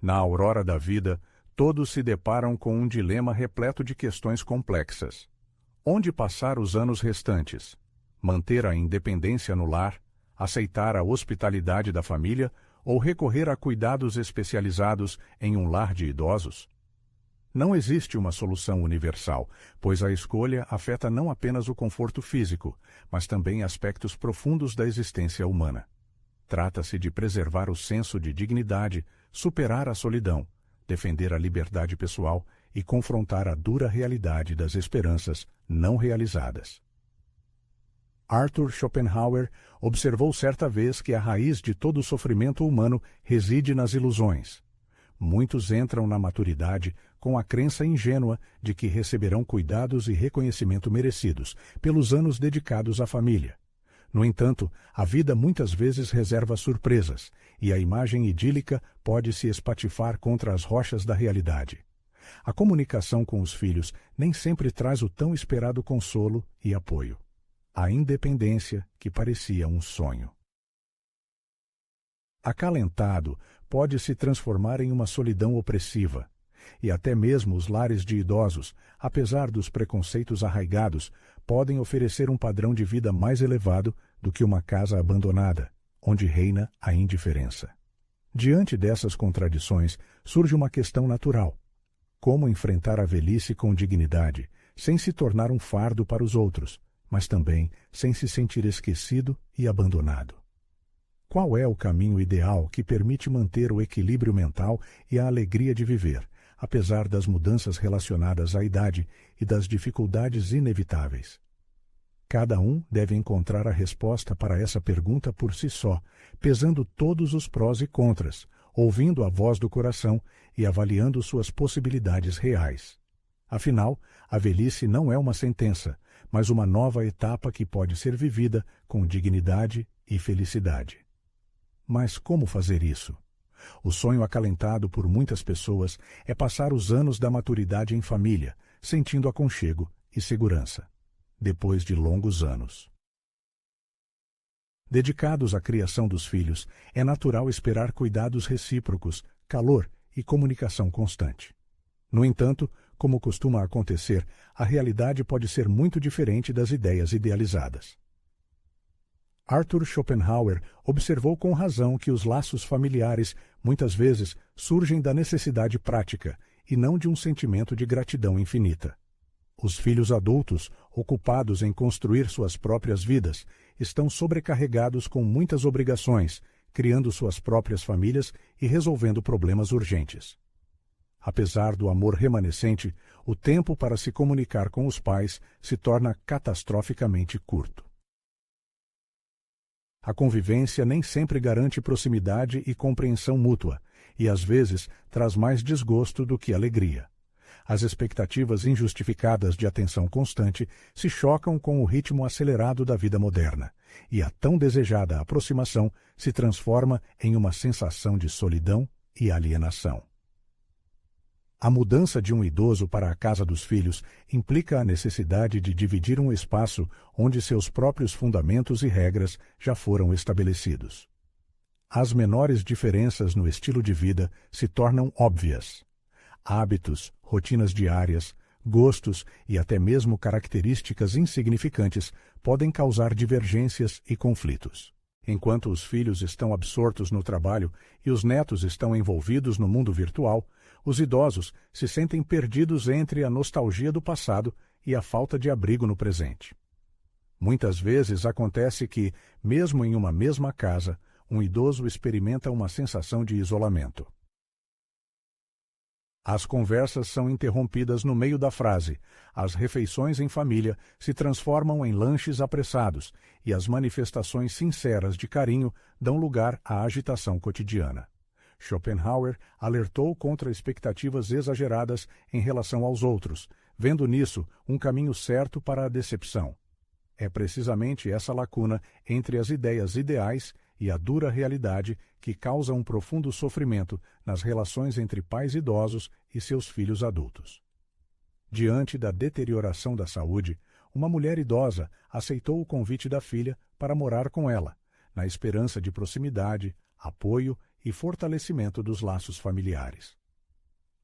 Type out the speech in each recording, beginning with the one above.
Na aurora da vida, todos se deparam com um dilema repleto de questões complexas. Onde passar os anos restantes? Manter a independência no lar, aceitar a hospitalidade da família ou recorrer a cuidados especializados em um lar de idosos? Não existe uma solução universal, pois a escolha afeta não apenas o conforto físico, mas também aspectos profundos da existência humana. Trata-se de preservar o senso de dignidade, superar a solidão, defender a liberdade pessoal e confrontar a dura realidade das esperanças não realizadas. Arthur Schopenhauer observou certa vez que a raiz de todo o sofrimento humano reside nas ilusões. Muitos entram na maturidade com a crença ingênua de que receberão cuidados e reconhecimento merecidos pelos anos dedicados à família. No entanto, a vida muitas vezes reserva surpresas, e a imagem idílica pode se espatifar contra as rochas da realidade. A comunicação com os filhos nem sempre traz o tão esperado consolo e apoio. A independência que parecia um sonho. Acalentado pode se transformar em uma solidão opressiva, e até mesmo os lares de idosos, apesar dos preconceitos arraigados, podem oferecer um padrão de vida mais elevado do que uma casa abandonada, onde reina a indiferença. Diante dessas contradições, surge uma questão natural: como enfrentar a velhice com dignidade, sem se tornar um fardo para os outros, mas também sem se sentir esquecido e abandonado? Qual é o caminho ideal que permite manter o equilíbrio mental e a alegria de viver, apesar das mudanças relacionadas à idade e das dificuldades inevitáveis? Cada um deve encontrar a resposta para essa pergunta por si só, pesando todos os prós e contras, ouvindo a voz do coração e avaliando suas possibilidades reais. Afinal, a velhice não é uma sentença, mas uma nova etapa que pode ser vivida com dignidade e felicidade. Mas como fazer isso? O sonho acalentado por muitas pessoas é passar os anos da maturidade em família, sentindo aconchego e segurança, depois de longos anos. Dedicados à criação dos filhos, é natural esperar cuidados recíprocos, calor e comunicação constante. No entanto, como costuma acontecer, a realidade pode ser muito diferente das ideias idealizadas. Arthur Schopenhauer observou com razão que os laços familiares muitas vezes surgem da necessidade prática e não de um sentimento de gratidão infinita. Os filhos adultos, ocupados em construir suas próprias vidas, estão sobrecarregados com muitas obrigações, criando suas próprias famílias e resolvendo problemas urgentes. Apesar do amor remanescente, o tempo para se comunicar com os pais se torna catastroficamente curto. A convivência nem sempre garante proximidade e compreensão mútua, e às vezes traz mais desgosto do que alegria. As expectativas injustificadas de atenção constante se chocam com o ritmo acelerado da vida moderna, e a tão desejada aproximação se transforma em uma sensação de solidão e alienação. A mudança de um idoso para a casa dos filhos implica a necessidade de dividir um espaço onde seus próprios fundamentos e regras já foram estabelecidos. As menores diferenças no estilo de vida se tornam óbvias. Hábitos, rotinas diárias, gostos e até mesmo características insignificantes podem causar divergências e conflitos. Enquanto os filhos estão absortos no trabalho e os netos estão envolvidos no mundo virtual, os idosos se sentem perdidos entre a nostalgia do passado e a falta de abrigo no presente. Muitas vezes acontece que, mesmo em uma mesma casa, um idoso experimenta uma sensação de isolamento. As conversas são interrompidas no meio da frase, as refeições em família se transformam em lanches apressados e as manifestações sinceras de carinho dão lugar à agitação cotidiana. Schopenhauer alertou contra expectativas exageradas em relação aos outros, vendo nisso um caminho certo para a decepção. É precisamente essa lacuna entre as ideias ideais e a dura realidade que causa um profundo sofrimento nas relações entre pais idosos e seus filhos adultos. Diante da deterioração da saúde, uma mulher idosa aceitou o convite da filha para morar com ela, na esperança de proximidade, apoio e fortalecimento dos laços familiares.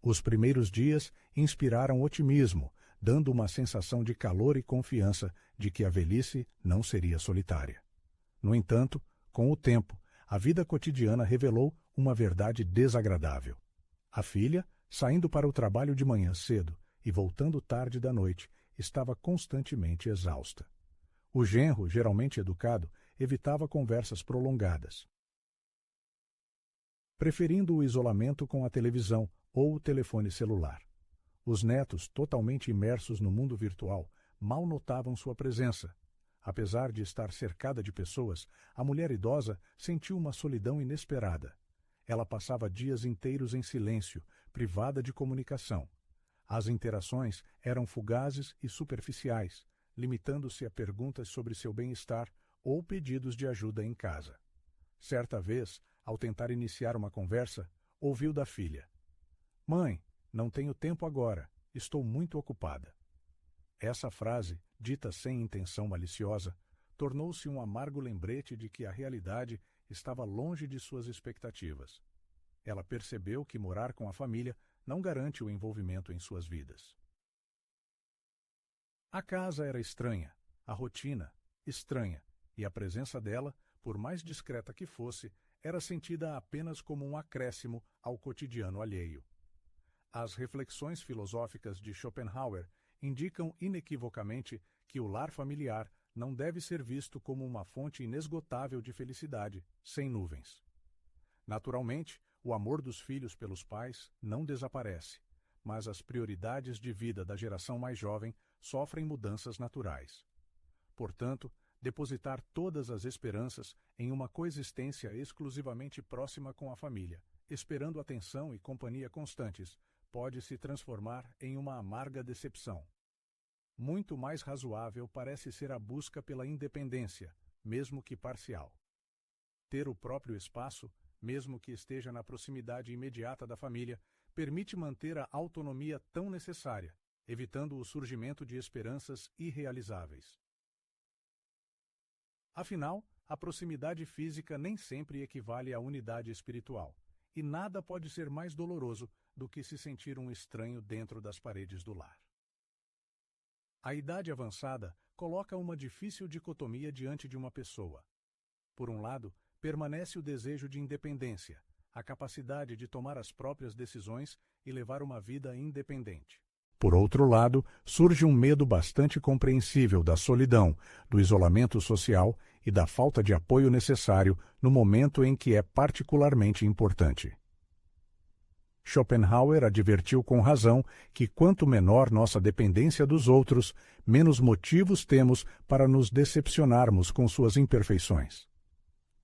Os primeiros dias inspiraram otimismo, dando uma sensação de calor e confiança de que a velhice não seria solitária. No entanto, com o tempo, a vida cotidiana revelou uma verdade desagradável. A filha, saindo para o trabalho de manhã cedo e voltando tarde da noite, estava constantemente exausta. O genro, geralmente educado, evitava conversas prolongadas, preferindo o isolamento com a televisão ou o telefone celular. Os netos, totalmente imersos no mundo virtual, mal notavam sua presença. Apesar de estar cercada de pessoas, a mulher idosa sentiu uma solidão inesperada. Ela passava dias inteiros em silêncio, privada de comunicação. As interações eram fugazes e superficiais, limitando-se a perguntas sobre seu bem-estar ou pedidos de ajuda em casa. Certa vez, ao tentar iniciar uma conversa, ouviu da filha: "Mãe, não tenho tempo agora, estou muito ocupada." Essa frase, dita sem intenção maliciosa, tornou-se um amargo lembrete de que a realidade estava longe de suas expectativas. Ela percebeu que morar com a família não garante o envolvimento em suas vidas. A casa era estranha, a rotina estranha, e a presença dela, por mais discreta que fosse, era sentida apenas como um acréscimo ao cotidiano alheio. As reflexões filosóficas de Schopenhauer indicam inequivocamente que o lar familiar não deve ser visto como uma fonte inesgotável de felicidade, sem nuvens. Naturalmente, o amor dos filhos pelos pais não desaparece, mas as prioridades de vida da geração mais jovem sofrem mudanças naturais. Portanto, depositar todas as esperanças em uma coexistência exclusivamente próxima com a família, esperando atenção e companhia constantes, pode se transformar em uma amarga decepção. Muito mais razoável parece ser a busca pela independência, mesmo que parcial. Ter o próprio espaço, mesmo que esteja na proximidade imediata da família, permite manter a autonomia tão necessária, evitando o surgimento de esperanças irrealizáveis. Afinal, a proximidade física nem sempre equivale à unidade espiritual, e nada pode ser mais doloroso do que se sentir um estranho dentro das paredes do lar. A idade avançada coloca uma difícil dicotomia diante de uma pessoa. Por um lado, permanece o desejo de independência, a capacidade de tomar as próprias decisões e levar uma vida independente. Por outro lado, surge um medo bastante compreensível da solidão, do isolamento social e da falta de apoio necessário no momento em que é particularmente importante. Schopenhauer advertiu com razão que quanto menor nossa dependência dos outros, menos motivos temos para nos decepcionarmos com suas imperfeições.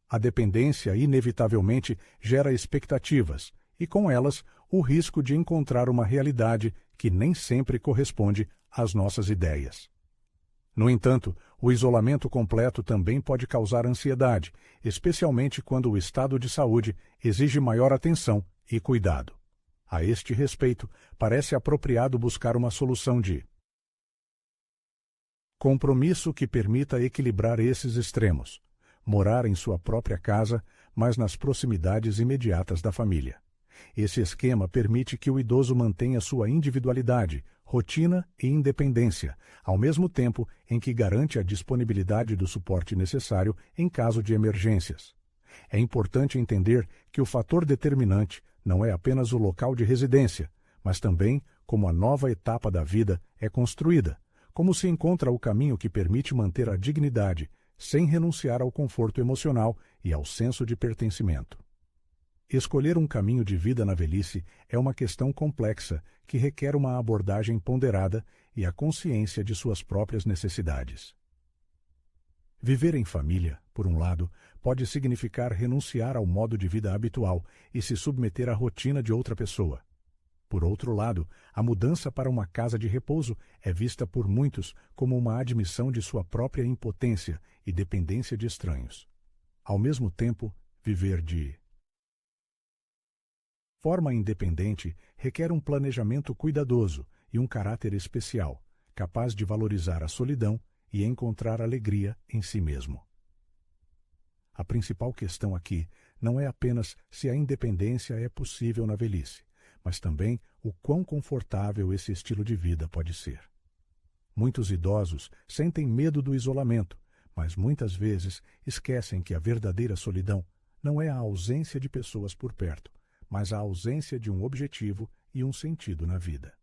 A dependência inevitavelmente gera expectativas e, com elas, o risco de encontrar uma realidade que nem sempre corresponde às nossas ideias. No entanto, o isolamento completo também pode causar ansiedade, especialmente quando o estado de saúde exige maior atenção e cuidado. A este respeito, parece apropriado buscar uma solução de compromisso que permita equilibrar esses extremos: morar em sua própria casa, mas nas proximidades imediatas da família. Esse esquema permite que o idoso mantenha sua individualidade, rotina e independência, ao mesmo tempo em que garante a disponibilidade do suporte necessário em caso de emergências. É importante entender que o fator determinante não é apenas o local de residência, mas também como a nova etapa da vida é construída, como se encontra o caminho que permite manter a dignidade, sem renunciar ao conforto emocional e ao senso de pertencimento. Escolher um caminho de vida na velhice é uma questão complexa que requer uma abordagem ponderada e a consciência de suas próprias necessidades. Viver em família, por um lado, pode significar renunciar ao modo de vida habitual e se submeter à rotina de outra pessoa. Por outro lado, a mudança para uma casa de repouso é vista por muitos como uma admissão de sua própria impotência e dependência de estranhos. Ao mesmo tempo, viver de forma independente requer um planejamento cuidadoso e um caráter especial, capaz de valorizar a solidão e encontrar alegria em si mesmo. A principal questão aqui não é apenas se a independência é possível na velhice, mas também o quão confortável esse estilo de vida pode ser. Muitos idosos sentem medo do isolamento, mas muitas vezes esquecem que a verdadeira solidão não é a ausência de pessoas por perto, mas a ausência de um objetivo e um sentido na vida.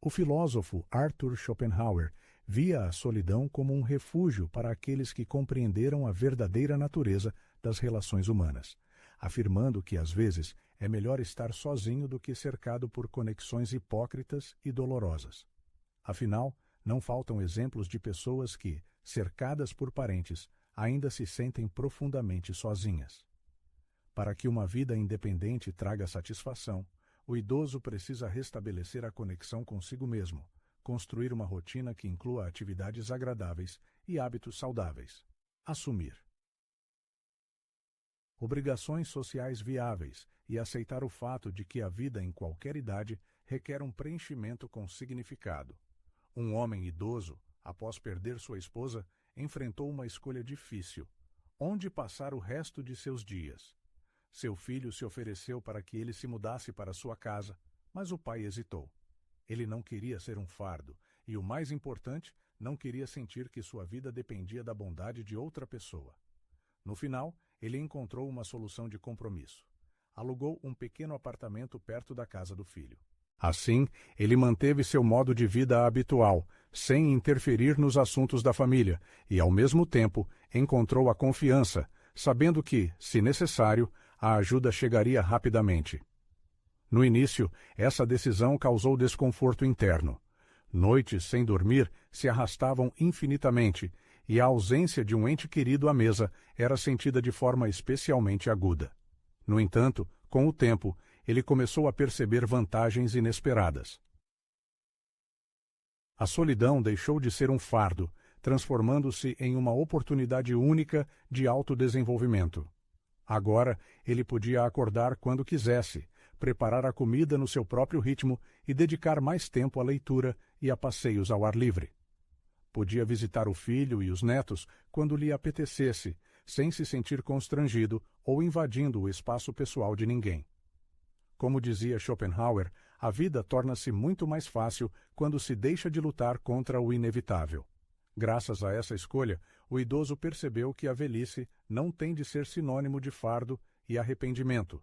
O filósofo Arthur Schopenhauer via a solidão como um refúgio para aqueles que compreenderam a verdadeira natureza das relações humanas, afirmando que às vezes é melhor estar sozinho do que cercado por conexões hipócritas e dolorosas. Afinal, não faltam exemplos de pessoas que, cercadas por parentes, ainda se sentem profundamente sozinhas. Para que uma vida independente traga satisfação, o idoso precisa restabelecer a conexão consigo mesmo, construir uma rotina que inclua atividades agradáveis e hábitos saudáveis. Assumir obrigações sociais viáveis e aceitar o fato de que a vida em qualquer idade requer um preenchimento com significado. Um homem idoso, após perder sua esposa, enfrentou uma escolha difícil: onde passar o resto de seus dias. Seu filho se ofereceu para que ele se mudasse para sua casa, mas o pai hesitou. Ele não queria ser um fardo e, o mais importante, não queria sentir que sua vida dependia da bondade de outra pessoa. No final, ele encontrou uma solução de compromisso. Alugou um pequeno apartamento perto da casa do filho. Assim, ele manteve seu modo de vida habitual, sem interferir nos assuntos da família, e, ao mesmo tempo, encontrou a confiança, sabendo que, se necessário, a ajuda chegaria rapidamente. No início, essa decisão causou desconforto interno. Noites sem dormir se arrastavam infinitamente, e a ausência de um ente querido à mesa era sentida de forma especialmente aguda. No entanto, com o tempo, ele começou a perceber vantagens inesperadas. A solidão deixou de ser um fardo, transformando-se em uma oportunidade única de autodesenvolvimento. Agora, ele podia acordar quando quisesse, preparar a comida no seu próprio ritmo e dedicar mais tempo à leitura e a passeios ao ar livre. Podia visitar o filho e os netos quando lhe apetecesse, sem se sentir constrangido ou invadindo o espaço pessoal de ninguém. Como dizia Schopenhauer, a vida torna-se muito mais fácil quando se deixa de lutar contra o inevitável. Graças a essa escolha, o idoso percebeu que a velhice não tem de ser sinônimo de fardo e arrependimento.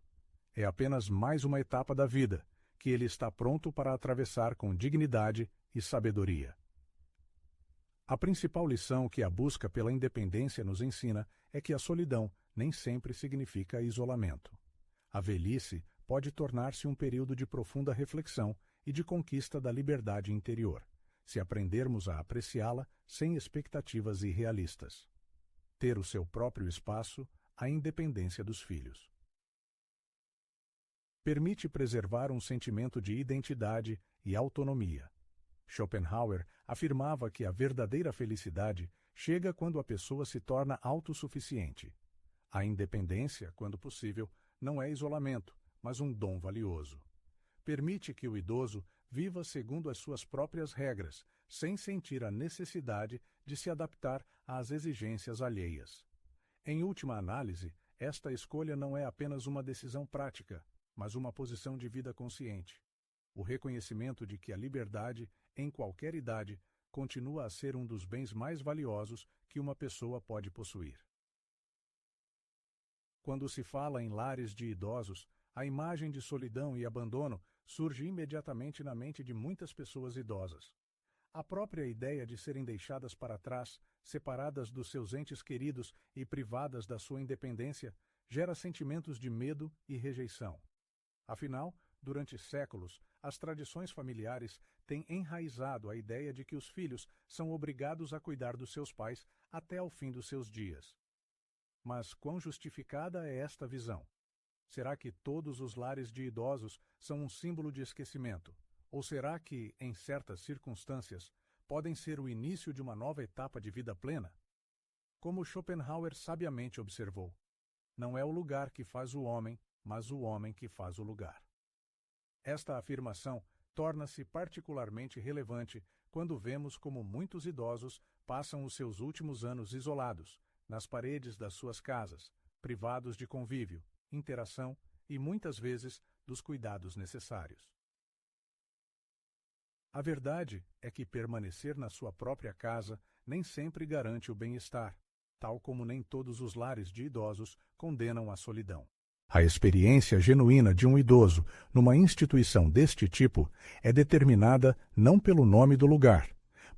É apenas mais uma etapa da vida, que ele está pronto para atravessar com dignidade e sabedoria. A principal lição que a busca pela independência nos ensina é que a solidão nem sempre significa isolamento. A velhice pode tornar-se um período de profunda reflexão e de conquista da liberdade interior, se aprendermos a apreciá-la sem expectativas irrealistas. Ter o seu próprio espaço, a independência dos filhos. Permite preservar um sentimento de identidade e autonomia. Schopenhauer afirmava que a verdadeira felicidade chega quando a pessoa se torna autossuficiente. A independência, quando possível, não é isolamento, mas um dom valioso. Permite que o idoso viva segundo as suas próprias regras, sem sentir a necessidade de se adaptar às exigências alheias. Em última análise, esta escolha não é apenas uma decisão prática, mas uma posição de vida consciente. O reconhecimento de que a liberdade, em qualquer idade, continua a ser um dos bens mais valiosos que uma pessoa pode possuir. Quando se fala em lares de idosos, a imagem de solidão e abandono surge imediatamente na mente de muitas pessoas idosas. A própria ideia de serem deixadas para trás, separadas dos seus entes queridos e privadas da sua independência, gera sentimentos de medo e rejeição. Afinal, durante séculos, as tradições familiares têm enraizado a ideia de que os filhos são obrigados a cuidar dos seus pais até ao fim dos seus dias. Mas quão justificada é esta visão? Será que todos os lares de idosos são um símbolo de esquecimento? Ou será que, em certas circunstâncias, podem ser o início de uma nova etapa de vida plena? Como Schopenhauer sabiamente observou, não é o lugar que faz o homem, mas o homem que faz o lugar. Esta afirmação torna-se particularmente relevante quando vemos como muitos idosos passam os seus últimos anos isolados, nas paredes das suas casas, privados de convívio, interação e, muitas vezes, dos cuidados necessários. A verdade é que permanecer na sua própria casa nem sempre garante o bem-estar, tal como nem todos os lares de idosos condenam a solidão. A experiência genuína de um idoso numa instituição deste tipo é determinada não pelo nome do lugar,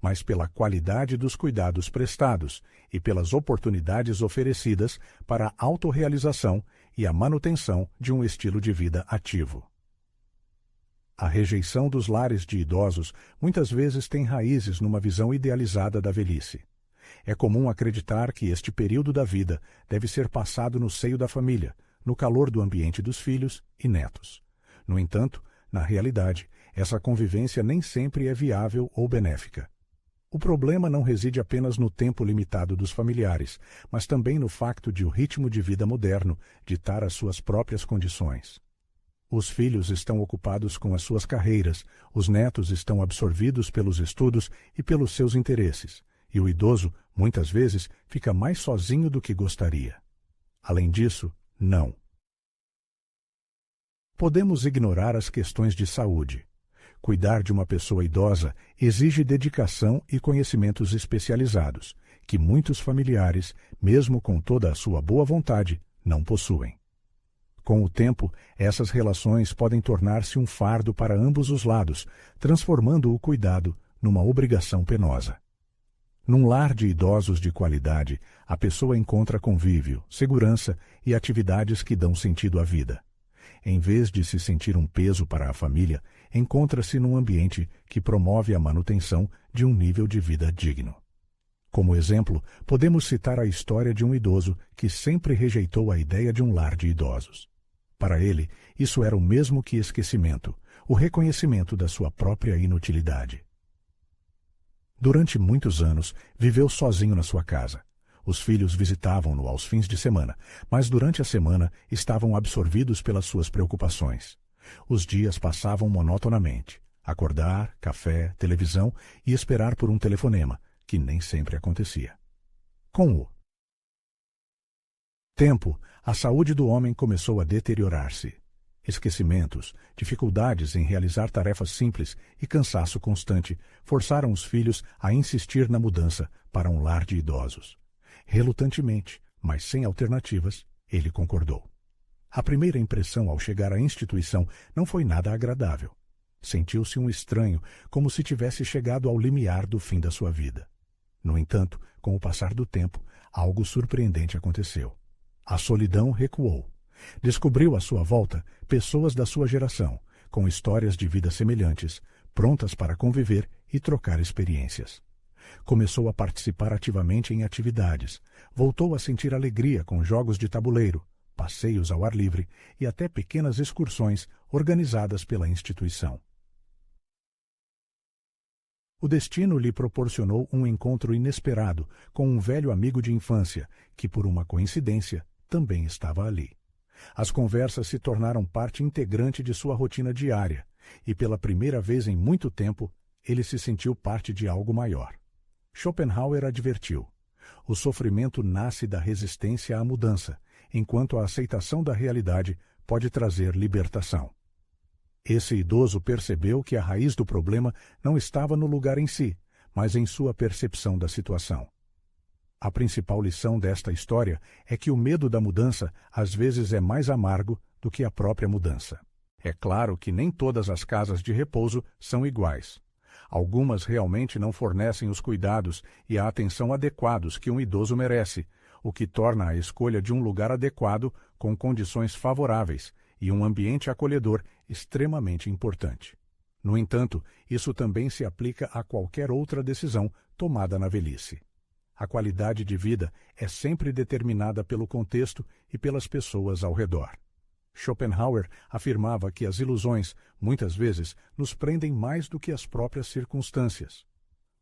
mas pela qualidade dos cuidados prestados e pelas oportunidades oferecidas para a autorrealização e a manutenção de um estilo de vida ativo. A rejeição dos lares de idosos muitas vezes tem raízes numa visão idealizada da velhice. É comum acreditar que este período da vida deve ser passado no seio da família, no calor do ambiente dos filhos e netos. No entanto, na realidade, essa convivência nem sempre é viável ou benéfica. O problema não reside apenas no tempo limitado dos familiares, mas também no facto de o ritmo de vida moderno ditar as suas próprias condições. Os filhos estão ocupados com as suas carreiras, os netos estão absorvidos pelos estudos e pelos seus interesses, e o idoso, muitas vezes, fica mais sozinho do que gostaria. Além disso, não. Podemos ignorar as questões de saúde. Cuidar de uma pessoa idosa exige dedicação e conhecimentos especializados, que muitos familiares, mesmo com toda a sua boa vontade, não possuem. Com o tempo, essas relações podem tornar-se um fardo para ambos os lados, transformando o cuidado numa obrigação penosa. Num lar de idosos de qualidade, a pessoa encontra convívio, segurança e atividades que dão sentido à vida. Em vez de se sentir um peso para a família, encontra-se num ambiente que promove a manutenção de um nível de vida digno. Como exemplo, podemos citar a história de um idoso que sempre rejeitou a ideia de um lar de idosos. Para ele, isso era o mesmo que esquecimento, o reconhecimento da sua própria inutilidade. Durante muitos anos, viveu sozinho na sua casa. Os filhos visitavam-no aos fins de semana, mas durante a semana estavam absorvidos pelas suas preocupações. Os dias passavam monotonamente. Acordar, café, televisão e esperar por um telefonema, que nem sempre acontecia. Com o tempo, a saúde do homem começou a deteriorar-se. Esquecimentos, dificuldades em realizar tarefas simples e cansaço constante forçaram os filhos a insistir na mudança para um lar de idosos. Relutantemente, mas sem alternativas, ele concordou. A primeira impressão ao chegar à instituição não foi nada agradável. Sentiu-se um estranho, como se tivesse chegado ao limiar do fim da sua vida. No entanto, com o passar do tempo, algo surpreendente aconteceu. A solidão recuou. Descobriu à sua volta pessoas da sua geração, com histórias de vida semelhantes, prontas para conviver e trocar experiências. Começou a participar ativamente em atividades, voltou a sentir alegria com jogos de tabuleiro, passeios ao ar livre e até pequenas excursões organizadas pela instituição. O destino lhe proporcionou um encontro inesperado com um velho amigo de infância, que, por uma coincidência, também estava ali. As conversas se tornaram parte integrante de sua rotina diária, e pela primeira vez em muito tempo, ele se sentiu parte de algo maior. Schopenhauer advertiu: o sofrimento nasce da resistência à mudança, enquanto a aceitação da realidade pode trazer libertação. Esse idoso percebeu que a raiz do problema não estava no lugar em si, mas em sua percepção da situação. A principal lição desta história é que o medo da mudança às vezes é mais amargo do que a própria mudança. É claro que nem todas as casas de repouso são iguais. Algumas realmente não fornecem os cuidados e a atenção adequados que um idoso merece, o que torna a escolha de um lugar adequado, com condições favoráveis e um ambiente acolhedor extremamente importante. No entanto, isso também se aplica a qualquer outra decisão tomada na velhice. A qualidade de vida é sempre determinada pelo contexto e pelas pessoas ao redor. Schopenhauer afirmava que as ilusões, muitas vezes, nos prendem mais do que as próprias circunstâncias.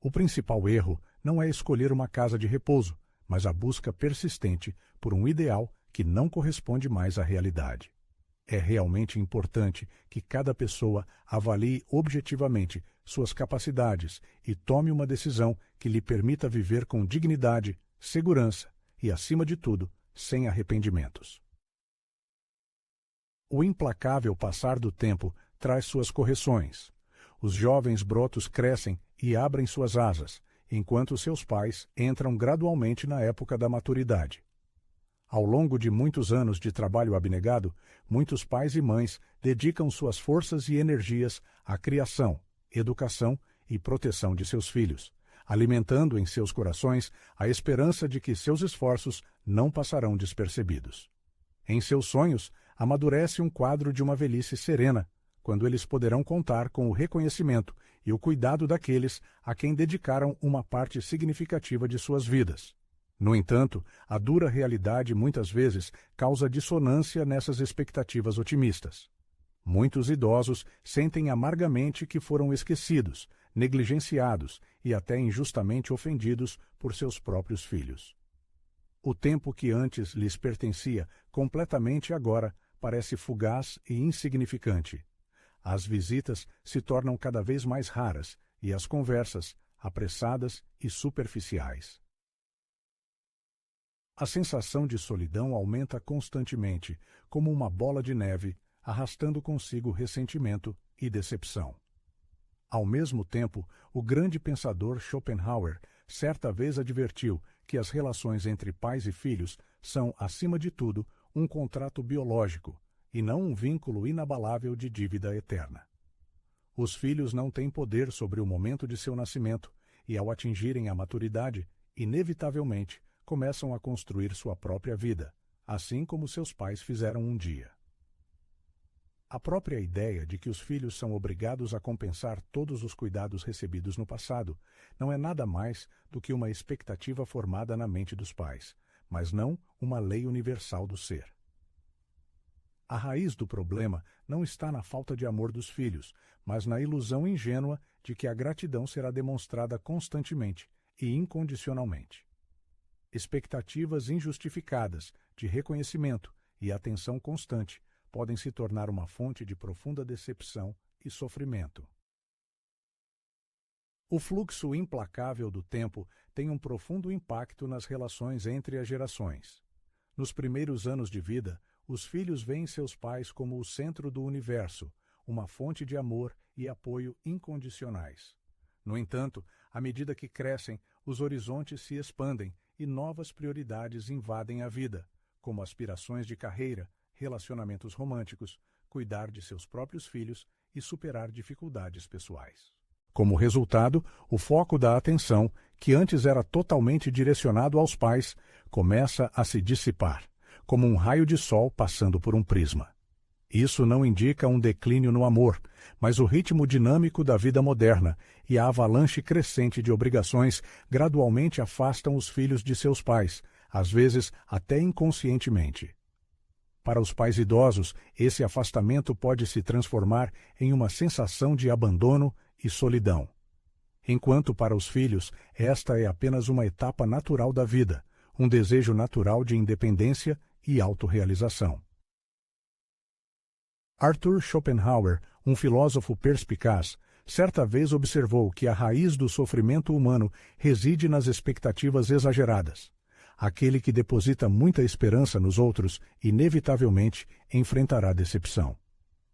O principal erro não é escolher uma casa de repouso, mas a busca persistente por um ideal que não corresponde mais à realidade. É realmente importante que cada pessoa avalie objetivamente suas capacidades e tome uma decisão que lhe permita viver com dignidade, segurança e, acima de tudo, sem arrependimentos. O implacável passar do tempo traz suas correções. Os jovens brotos crescem e abrem suas asas, enquanto seus pais entram gradualmente na época da maturidade. Ao longo de muitos anos de trabalho abnegado, muitos pais e mães dedicam suas forças e energias à criação, educação e proteção de seus filhos, alimentando em seus corações a esperança de que seus esforços não passarão despercebidos. Em seus sonhos, amadurece um quadro de uma velhice serena, quando eles poderão contar com o reconhecimento e o cuidado daqueles a quem dedicaram uma parte significativa de suas vidas. No entanto, a dura realidade muitas vezes causa dissonância nessas expectativas otimistas. Muitos idosos sentem amargamente que foram esquecidos, negligenciados e até injustamente ofendidos por seus próprios filhos. O tempo que antes lhes pertencia completamente agora parece fugaz e insignificante. As visitas se tornam cada vez mais raras e as conversas apressadas e superficiais. A sensação de solidão aumenta constantemente, como uma bola de neve, arrastando consigo ressentimento e decepção. Ao mesmo tempo, o grande pensador Schopenhauer certa vez advertiu que as relações entre pais e filhos são, acima de tudo, um contrato biológico, e não um vínculo inabalável de dívida eterna. Os filhos não têm poder sobre o momento de seu nascimento, e ao atingirem a maturidade, inevitavelmente começam a construir sua própria vida, assim como seus pais fizeram um dia. A própria ideia de que os filhos são obrigados a compensar todos os cuidados recebidos no passado não é nada mais do que uma expectativa formada na mente dos pais, mas não uma lei universal do ser. A raiz do problema não está na falta de amor dos filhos, mas na ilusão ingênua de que a gratidão será demonstrada constantemente e incondicionalmente. Expectativas injustificadas de reconhecimento e atenção constante podem se tornar uma fonte de profunda decepção e sofrimento. O fluxo implacável do tempo tem um profundo impacto nas relações entre as gerações. Nos primeiros anos de vida, os filhos veem seus pais como o centro do universo, uma fonte de amor e apoio incondicionais. No entanto, à medida que crescem, os horizontes se expandem e novas prioridades invadem a vida, como aspirações de carreira, relacionamentos românticos, cuidar de seus próprios filhos e superar dificuldades pessoais. Como resultado, o foco da atenção, que antes era totalmente direcionado aos pais, começa a se dissipar, como um raio de sol passando por um prisma. Isso não indica um declínio no amor, mas o ritmo dinâmico da vida moderna e a avalanche crescente de obrigações gradualmente afastam os filhos de seus pais, às vezes até inconscientemente. Para os pais idosos, esse afastamento pode se transformar em uma sensação de abandono e solidão. Enquanto para os filhos, esta é apenas uma etapa natural da vida, um desejo natural de independência e autorrealização. Arthur Schopenhauer, um filósofo perspicaz, certa vez observou que a raiz do sofrimento humano reside nas expectativas exageradas. Aquele que deposita muita esperança nos outros, inevitavelmente, enfrentará decepção.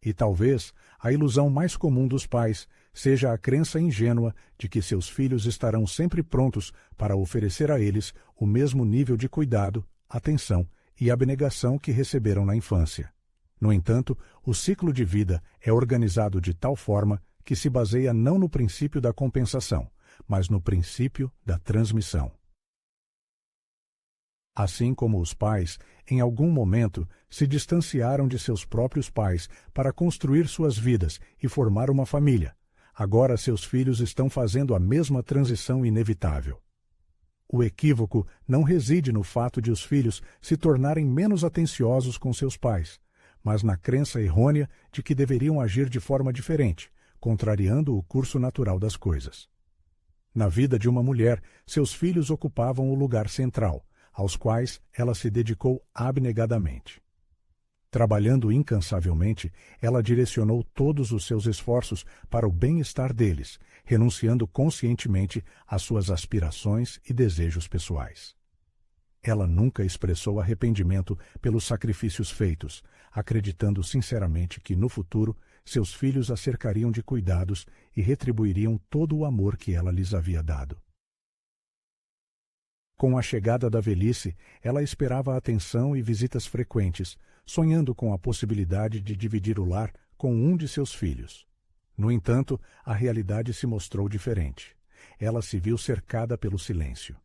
E talvez a ilusão mais comum dos pais seja a crença ingênua de que seus filhos estarão sempre prontos para oferecer a eles o mesmo nível de cuidado, atenção e abnegação que receberam na infância. No entanto, o ciclo de vida é organizado de tal forma que se baseia não no princípio da compensação, mas no princípio da transmissão. Assim como os pais, em algum momento, se distanciaram de seus próprios pais para construir suas vidas e formar uma família, agora seus filhos estão fazendo a mesma transição inevitável. O equívoco não reside no fato de os filhos se tornarem menos atenciosos com seus pais, mas na crença errônea de que deveriam agir de forma diferente, contrariando o curso natural das coisas. Na vida de uma mulher, seus filhos ocupavam o lugar central, aos quais ela se dedicou abnegadamente. Trabalhando incansavelmente, ela direcionou todos os seus esforços para o bem-estar deles, renunciando conscientemente às suas aspirações e desejos pessoais. Ela nunca expressou arrependimento pelos sacrifícios feitos, acreditando sinceramente que, no futuro, seus filhos a cercariam de cuidados e retribuiriam todo o amor que ela lhes havia dado. Com a chegada da velhice, ela esperava atenção e visitas frequentes, sonhando com a possibilidade de dividir o lar com um de seus filhos. No entanto, a realidade se mostrou diferente. Ela se viu cercada pelo silêncio.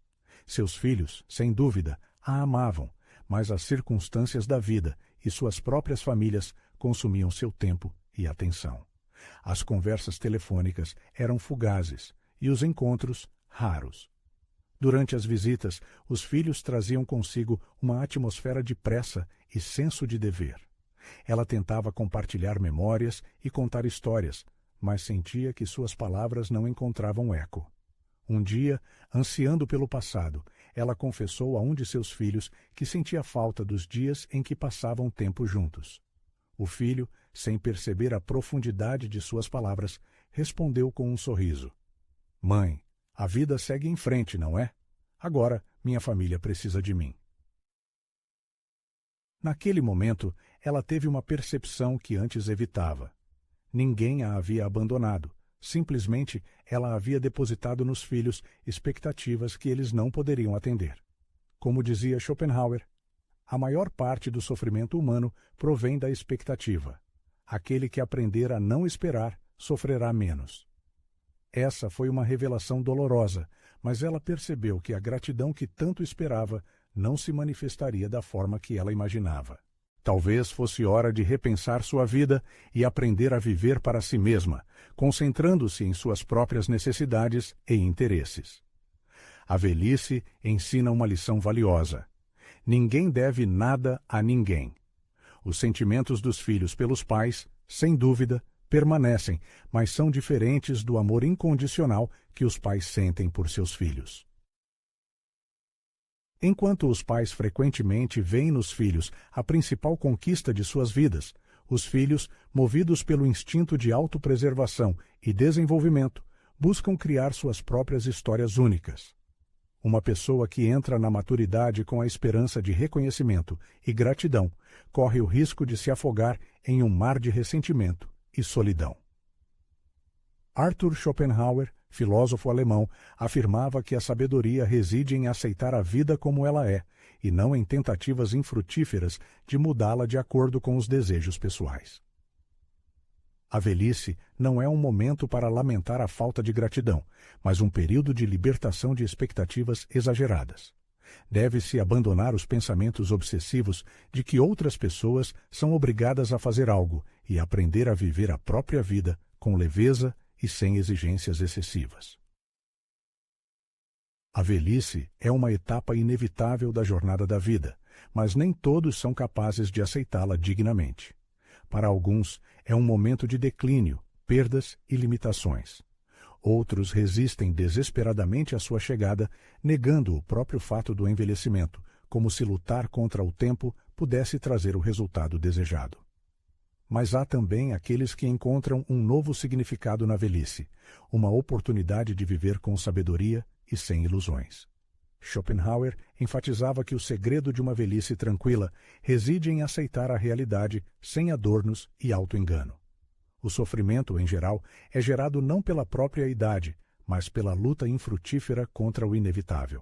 Seus filhos, sem dúvida, a amavam, mas as circunstâncias da vida e suas próprias famílias consumiam seu tempo e atenção. As conversas telefônicas eram fugazes e os encontros raros. Durante as visitas, os filhos traziam consigo uma atmosfera de pressa e senso de dever. Ela tentava compartilhar memórias e contar histórias, mas sentia que suas palavras não encontravam eco. Um dia, ansiando pelo passado, ela confessou a um de seus filhos que sentia falta dos dias em que passavam tempo juntos. O filho, sem perceber a profundidade de suas palavras, respondeu com um sorriso: "Mãe, a vida segue em frente, não é? Agora, minha família precisa de mim." Naquele momento, ela teve uma percepção que antes evitava. Ninguém a havia abandonado. Simplesmente, ela havia depositado nos filhos expectativas que eles não poderiam atender. Como dizia Schopenhauer, a maior parte do sofrimento humano provém da expectativa. Aquele que aprender a não esperar sofrerá menos. Essa foi uma revelação dolorosa, mas ela percebeu que a gratidão que tanto esperava não se manifestaria da forma que ela imaginava. Talvez fosse hora de repensar sua vida e aprender a viver para si mesma, concentrando-se em suas próprias necessidades e interesses. A velhice ensina uma lição valiosa. Ninguém deve nada a ninguém. Os sentimentos dos filhos pelos pais, sem dúvida, permanecem, mas são diferentes do amor incondicional que os pais sentem por seus filhos. Enquanto os pais frequentemente veem nos filhos a principal conquista de suas vidas, os filhos, movidos pelo instinto de autopreservação e desenvolvimento, buscam criar suas próprias histórias únicas. Uma pessoa que entra na maturidade com a esperança de reconhecimento e gratidão corre o risco de se afogar em um mar de ressentimento e solidão. Arthur Schopenhauer, filósofo alemão, afirmava que a sabedoria reside em aceitar a vida como ela é, e não em tentativas infrutíferas de mudá-la de acordo com os desejos pessoais. A velhice não é um momento para lamentar a falta de gratidão, mas um período de libertação de expectativas exageradas. Deve-se abandonar os pensamentos obsessivos de que outras pessoas são obrigadas a fazer algo e aprender a viver a própria vida com leveza e sem exigências excessivas. A velhice é uma etapa inevitável da jornada da vida, mas nem todos são capazes de aceitá-la dignamente. Para alguns, é um momento de declínio, perdas e limitações. Outros resistem desesperadamente à sua chegada, negando o próprio fato do envelhecimento, como se lutar contra o tempo pudesse trazer o resultado desejado. Mas há também aqueles que encontram um novo significado na velhice, uma oportunidade de viver com sabedoria e sem ilusões. Schopenhauer enfatizava que o segredo de uma velhice tranquila reside em aceitar a realidade sem adornos e auto-engano. O sofrimento, em geral, é gerado não pela própria idade, mas pela luta infrutífera contra o inevitável.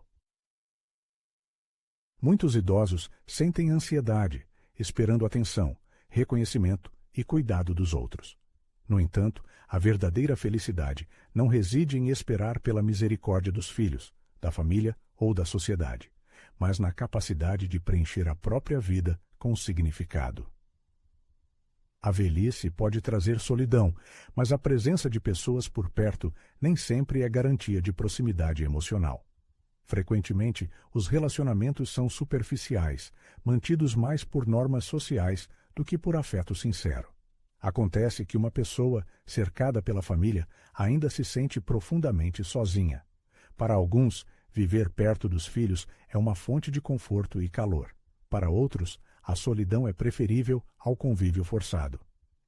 Muitos idosos sentem ansiedade, esperando atenção, reconhecimento e cuidado dos outros. No entanto, a verdadeira felicidade não reside em esperar pela misericórdia dos filhos, da família ou da sociedade, mas na capacidade de preencher a própria vida com significado. A velhice pode trazer solidão, mas a presença de pessoas por perto nem sempre é garantia de proximidade emocional. Frequentemente, os relacionamentos são superficiais, mantidos mais por normas sociais do que por afeto sincero. Acontece que uma pessoa, cercada pela família, ainda se sente profundamente sozinha. Para alguns, viver perto dos filhos é uma fonte de conforto e calor. Para outros, a solidão é preferível ao convívio forçado.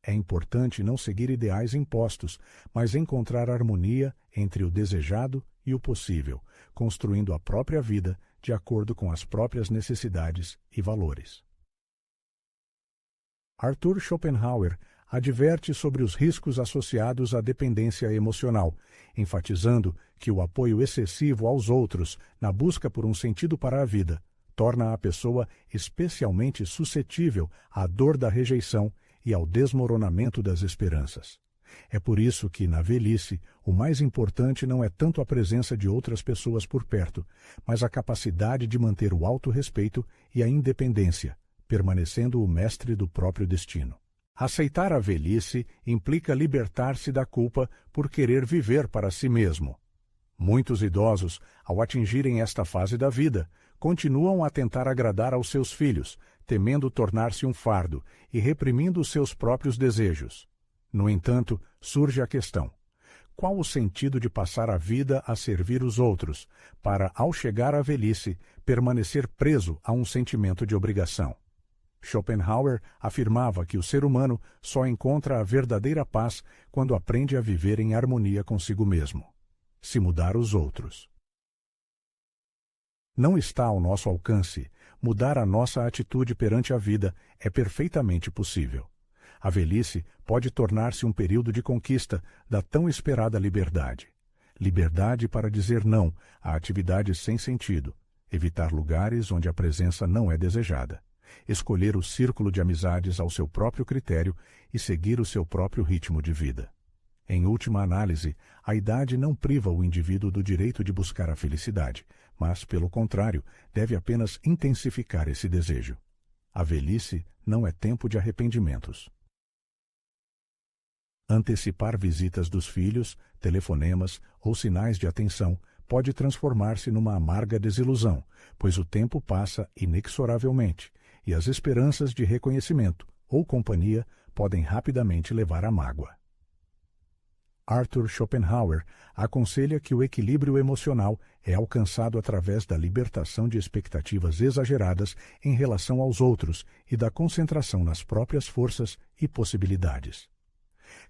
É importante não seguir ideais impostos, mas encontrar harmonia entre o desejado e o possível, construindo a própria vida de acordo com as próprias necessidades e valores. Arthur Schopenhauer adverte sobre os riscos associados à dependência emocional, enfatizando que o apoio excessivo aos outros na busca por um sentido para a vida torna a pessoa especialmente suscetível à dor da rejeição e ao desmoronamento das esperanças. É por isso que, na velhice, o mais importante não é tanto a presença de outras pessoas por perto, mas a capacidade de manter o autorrespeito e a independência, permanecendo o mestre do próprio destino. Aceitar a velhice implica libertar-se da culpa por querer viver para si mesmo. Muitos idosos, ao atingirem esta fase da vida, continuam a tentar agradar aos seus filhos, temendo tornar-se um fardo e reprimindo os seus próprios desejos. No entanto, surge a questão: qual o sentido de passar a vida a servir os outros, para, ao chegar à velhice, permanecer preso a um sentimento de obrigação? Schopenhauer afirmava que o ser humano só encontra a verdadeira paz quando aprende a viver em harmonia consigo mesmo. Se mudar os outros. Não está ao nosso alcance. Mudar a nossa atitude perante a vida é perfeitamente possível. A velhice pode tornar-se um período de conquista da tão esperada liberdade. Liberdade para dizer não a atividades sem sentido, evitar lugares onde a presença não é desejada, escolher o círculo de amizades ao seu próprio critério e seguir o seu próprio ritmo de vida. Em última análise, a idade não priva o indivíduo do direito de buscar a felicidade, mas, pelo contrário, deve apenas intensificar esse desejo. A velhice não é tempo de arrependimentos. Antecipar visitas dos filhos, telefonemas ou sinais de atenção pode transformar-se numa amarga desilusão, pois o tempo passa inexoravelmente e as esperanças de reconhecimento ou companhia podem rapidamente levar à mágoa. Arthur Schopenhauer aconselha que o equilíbrio emocional é alcançado através da libertação de expectativas exageradas em relação aos outros e da concentração nas próprias forças e possibilidades.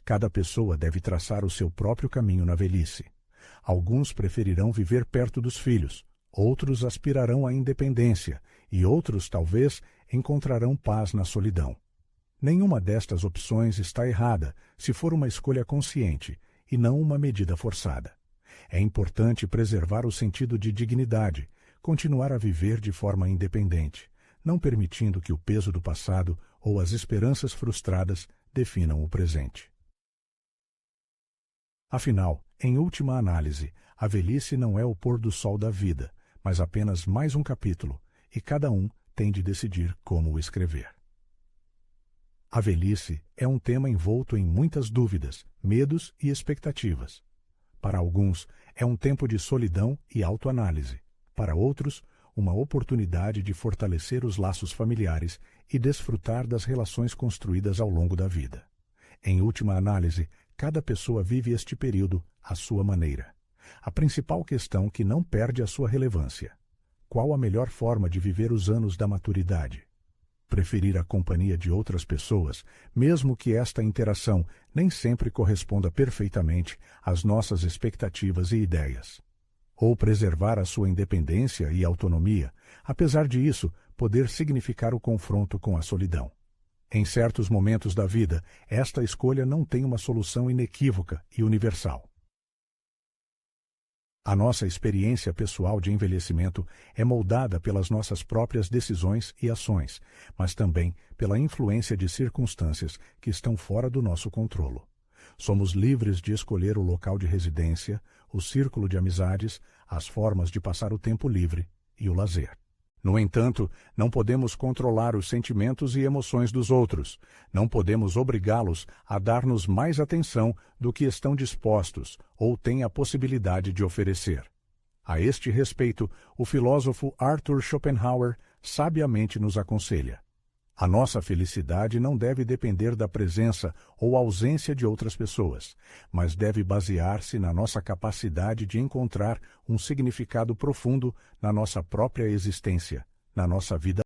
Cada pessoa deve traçar o seu próprio caminho na velhice. Alguns preferirão viver perto dos filhos, outros aspirarão à independência e outros, talvez, encontrarão paz na solidão. Nenhuma destas opções está errada se for uma escolha consciente e não uma medida forçada. É importante preservar o sentido de dignidade, continuar a viver de forma independente, não permitindo que o peso do passado ou as esperanças frustradas definam o presente. Afinal, em última análise, a velhice não é o pôr do sol da vida, mas apenas mais um capítulo, e cada um tem de decidir como o escrever. A velhice é um tema envolto em muitas dúvidas, medos e expectativas. Para alguns, é um tempo de solidão e autoanálise. Para outros, uma oportunidade de fortalecer os laços familiares e desfrutar das relações construídas ao longo da vida. Em última análise, cada pessoa vive este período à sua maneira. A principal questão que não perde a sua relevância: qual a melhor forma de viver os anos da maturidade? Preferir a companhia de outras pessoas, mesmo que esta interação nem sempre corresponda perfeitamente às nossas expectativas e ideias. Ou preservar a sua independência e autonomia, apesar de isso poder significar o confronto com a solidão. Em certos momentos da vida, esta escolha não tem uma solução inequívoca e universal. A nossa experiência pessoal de envelhecimento é moldada pelas nossas próprias decisões e ações, mas também pela influência de circunstâncias que estão fora do nosso controle. Somos livres de escolher o local de residência, o círculo de amizades, as formas de passar o tempo livre e o lazer. No entanto, não podemos controlar os sentimentos e emoções dos outros. Não podemos obrigá-los a dar-nos mais atenção do que estão dispostos ou têm a possibilidade de oferecer. A este respeito, o filósofo Arthur Schopenhauer sabiamente nos aconselha: a nossa felicidade não deve depender da presença ou ausência de outras pessoas, mas deve basear-se na nossa capacidade de encontrar um significado profundo na nossa própria existência, na nossa vida